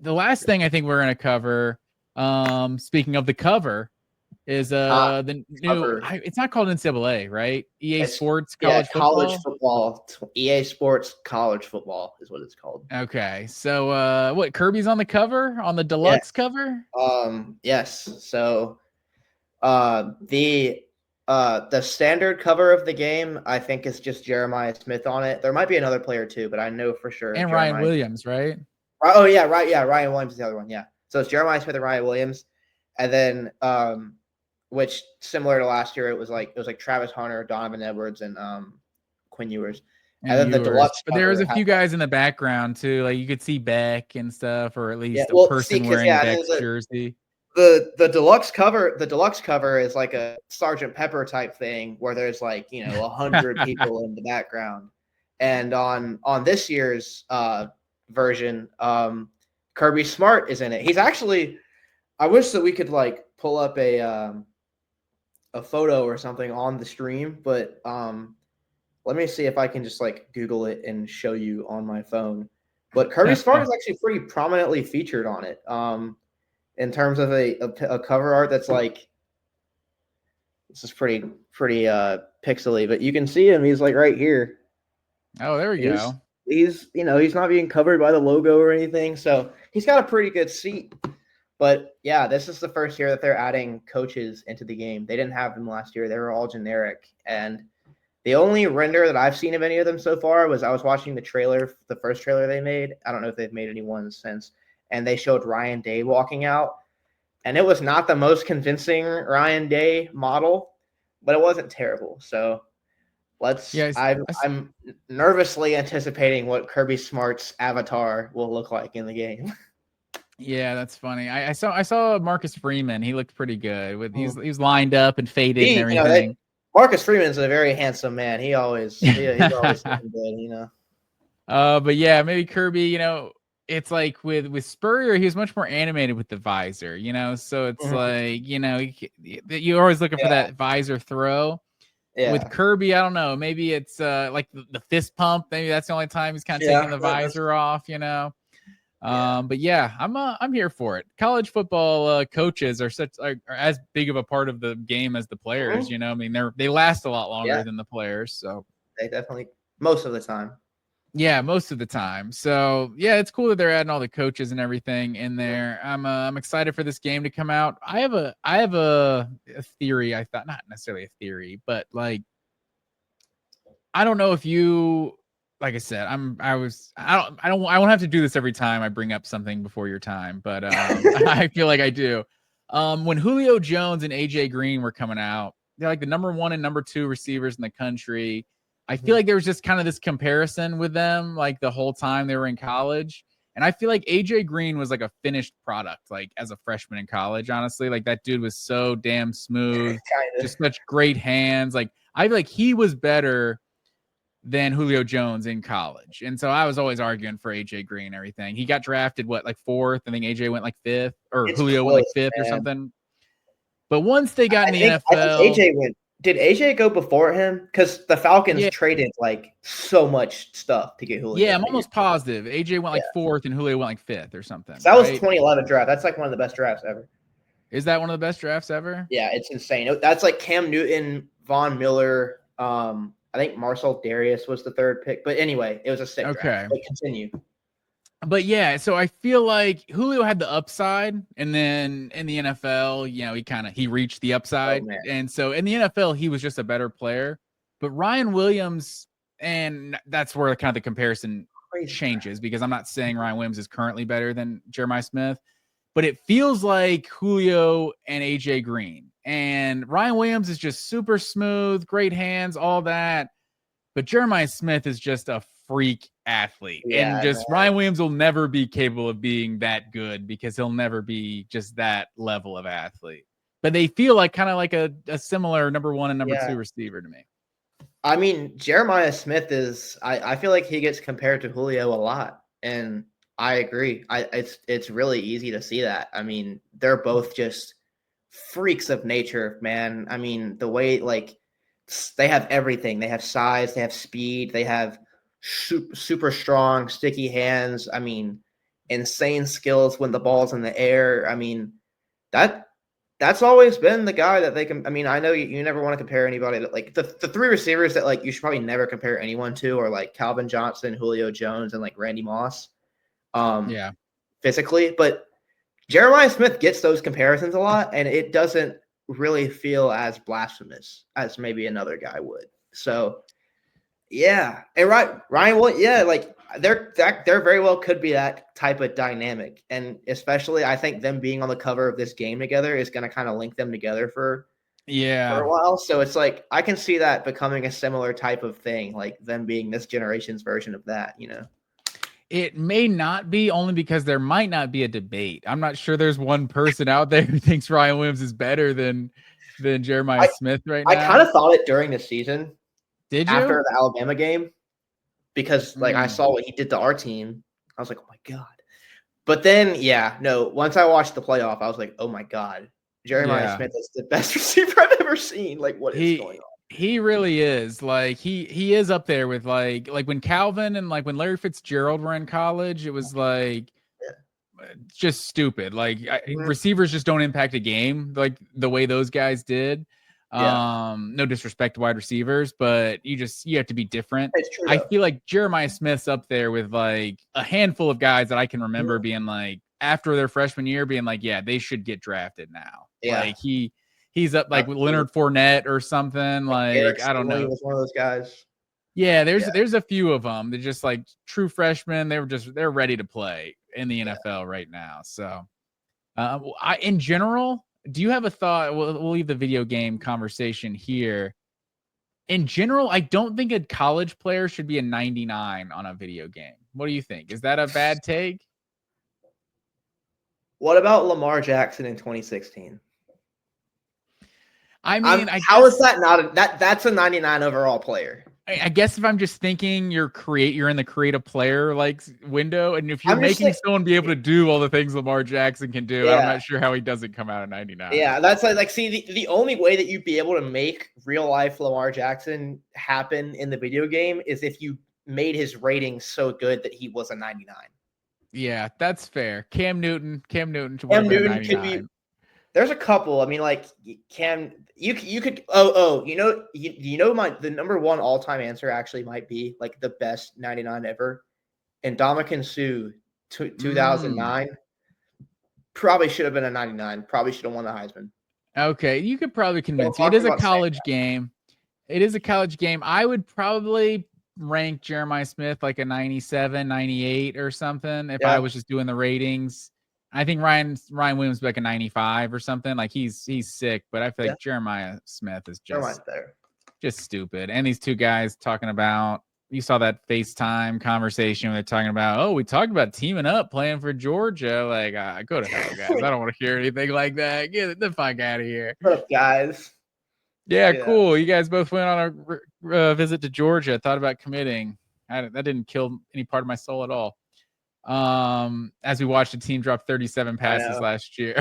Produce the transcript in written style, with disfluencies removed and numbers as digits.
the last thing I think we're going to cover, speaking of the cover, is the new. Cover. It's not called NCAA, right? EA It's Sports College college Football. football. EA Sports College Football is what it's called. Okay, so what? Kirby's on the cover, on the Yes. deluxe cover. Yes. So, the standard cover of the game, I think, is just Jeremiah Smith on it. There might be another player too, but I know for sure And Jeremiah. Ryan Williams, right? Oh yeah, right. Yeah, Ryan Williams is the other one. Yeah. So it's Jeremiah Smith and Ryan Williams, and then which similar to last year, it was like Travis Hunter, Donovan Edwards, and Quinn Ewers. And then the deluxe But there was cover a few guys in the background too, like you could see Beck and stuff, or at least a person wearing Beck's jersey. The deluxe cover is like a Sergeant Pepper type thing where there's like 100 people in the background, and on this year's version, Kirby Smart is in it. He's actually, I wish that we could like pull up a photo or something on the stream, but let me see if I can just like Google it and show you on my phone. But Kirby Smart is actually pretty prominently featured on it. In terms of a cover art that's like, this is pretty pixely, but you can see him. He's like right here. Oh, there we go. He's he's not being covered by the logo or anything, so he's got a pretty good seat. But yeah, this is the first year that they're adding coaches into the game. They didn't have them last year. They were all generic. And the only render that I've seen of any of them so far was I was watching the trailer, the first trailer they made. I don't know if they've made any ones since. And they showed Ryan Day walking out. And it was not the most convincing Ryan Day model, but it wasn't terrible. So I'm nervously anticipating what Kirby Smart's avatar will look like in the game. Yeah, that's funny. I saw Marcus Freeman. He looked pretty good. He's lined up and faded and everything. Marcus Freeman's a very handsome man. He's always looking good, But yeah, maybe Kirby, it's like with Spurrier, he was much more animated with the visor, so it's like, you're always looking for that visor throw. Yeah. With Kirby, I don't know, maybe it's like the fist pump. Maybe that's the only time he's kind of taking the visor off, But yeah, I'm here for it. College football coaches are as big of a part of the game as the players. I mean, they last a lot longer than the players. So they definitely most of the time. Yeah, most of the time. So yeah, it's cool that they're adding all the coaches and everything in there. I'm excited for this game to come out. I have a theory. I thought, not necessarily a theory, but like, I don't know if you. Like I said, I won't have to do this every time I bring up something before your time, but I feel like I do. When Julio Jones and AJ Green were coming out, they're like the number 1 and number 2 receivers in the country. I feel like there was just kind of this comparison with them, like the whole time they were in college. And I feel like AJ Green was like a finished product, like as a freshman in college, honestly. Like that dude was so damn smooth, just such great hands. Like I feel like he was better than Julio Jones in college. And so I was always arguing for AJ Green and everything. He got drafted, like 4th? I think AJ went like 5th, or Julio went like 5th or something. But once they got in the NFL. I think AJ went. Did AJ go before him? Because the Falcons traded like so much stuff to get Julio. Yeah, I'm almost positive. AJ went like 4th and Julio went like 5th or something. So that was 2011 draft. That's like one of the best drafts ever. Is that one of the best drafts ever? Yeah, it's insane. That's like Cam Newton, Von Miller. I think Marcel Darius was the 3rd pick. But anyway, it was a sick draft. But continue. But yeah, so I feel like Julio had the upside, and then in the NFL, he reached the upside. And so in the NFL, he was just a better player. But Ryan Williams, and that's where kind of the comparison changes, because I'm not saying Ryan Williams is currently better than Jeremiah Smith, but it feels like Julio and AJ Green. And Ryan Williams is just super smooth, great hands, all that. But Jeremiah Smith is just a freak athlete. And just Ryan Williams will never be capable of being that good, because he'll never be just that level of athlete. But they feel like kind of like a similar number 1 and number 2 receiver to me. I mean, Jeremiah Smith is, I feel like he gets compared to Julio a lot. And I agree. It's really easy to see that. I mean, they're both just freaks of nature, man. I mean, the way, like, they have everything. They have size, they have speed, they have super strong, sticky hands. I mean, insane skills when the ball's in the air. I mean, that's always been the guy that they can. I mean, I know you never want to compare anybody that like the three receivers that like you should probably never compare anyone to are like Calvin Johnson, Julio Jones, and like Randy Moss. Yeah. Physically, but Jeremiah Smith gets those comparisons a lot, and it doesn't really feel as blasphemous as maybe another guy would. So, yeah, and Ryan, well, yeah, like there very well could be that type of dynamic, and especially I think them being on the cover of this game together is going to kind of link them together for a while. So it's like I can see that becoming a similar type of thing, like them being this generation's version of that, you know. It may not be, only because there might not be a debate. I'm not sure there's one person out there who thinks Ryan Williams is better than Jeremiah Smith right now. I kind of thought it during the season. Did you? After the Alabama game, because like I saw what he did to our team. I was like, oh my God. But then, yeah, no, once I watched the playoff, I was like, oh my God. Jeremiah Smith is the best receiver I've ever seen. Like, what is going on? He really is. Like he is up there with like when Calvin and like when Larry Fitzgerald were in college, it was like just stupid. Like receivers just don't impact a game like the way those guys did. No disrespect to wide receivers, but you have to be different. It's true, I feel like Jeremiah Smith's up there with like a handful of guys that I can remember being like after their freshman year being like, yeah, they should get drafted now. Yeah. Like he's up like with Leonard Fournette or something. Like I don't know. He was one of those guys. Yeah, there's a few of them. They're just like true freshmen. They're ready to play in the NFL right now. So, in general, do you have a thought? We'll leave the video game conversation here. In general, I don't think a college player should be a 99 on a video game. What do you think? Is that a bad take? What about Lamar Jackson in 2016? I mean, how is that not that's a 99 overall player? I guess if I'm just thinking you're in the create a player like window, and if you're making someone be able to do all the things Lamar Jackson can do, I'm not sure how he doesn't come out of 99. Yeah, that's like see the only way that you'd be able to make real life Lamar Jackson happen in the video game is if you made his rating so good that he was a 99. Yeah, that's fair. Cam Newton could be. There's a couple. I mean, like Cam, you could. The number one all time answer actually might be like the best 99 ever, and Ndamukong Suh, 2009. Probably should have been a 99. Probably should have won the Heisman. Okay, you could probably convince me. It is a college game. I would probably rank Jeremiah Smith like a 97, 98 or something if I was just doing the ratings. I think Ryan Williams be like a 95 or something. Like he's sick, but I feel like Jeremiah Smith is just stupid. And these two guys talking about, you saw that FaceTime conversation where they're talking about, oh, we talked about teaming up, playing for Georgia. Like, go to hell, guys. I don't want to hear anything like that. Get the fuck out of here. What up, guys? Yeah, cool. You guys both went on a visit to Georgia. Thought about committing. That didn't kill any part of my soul at all. As we watched the team drop 37 passes last year.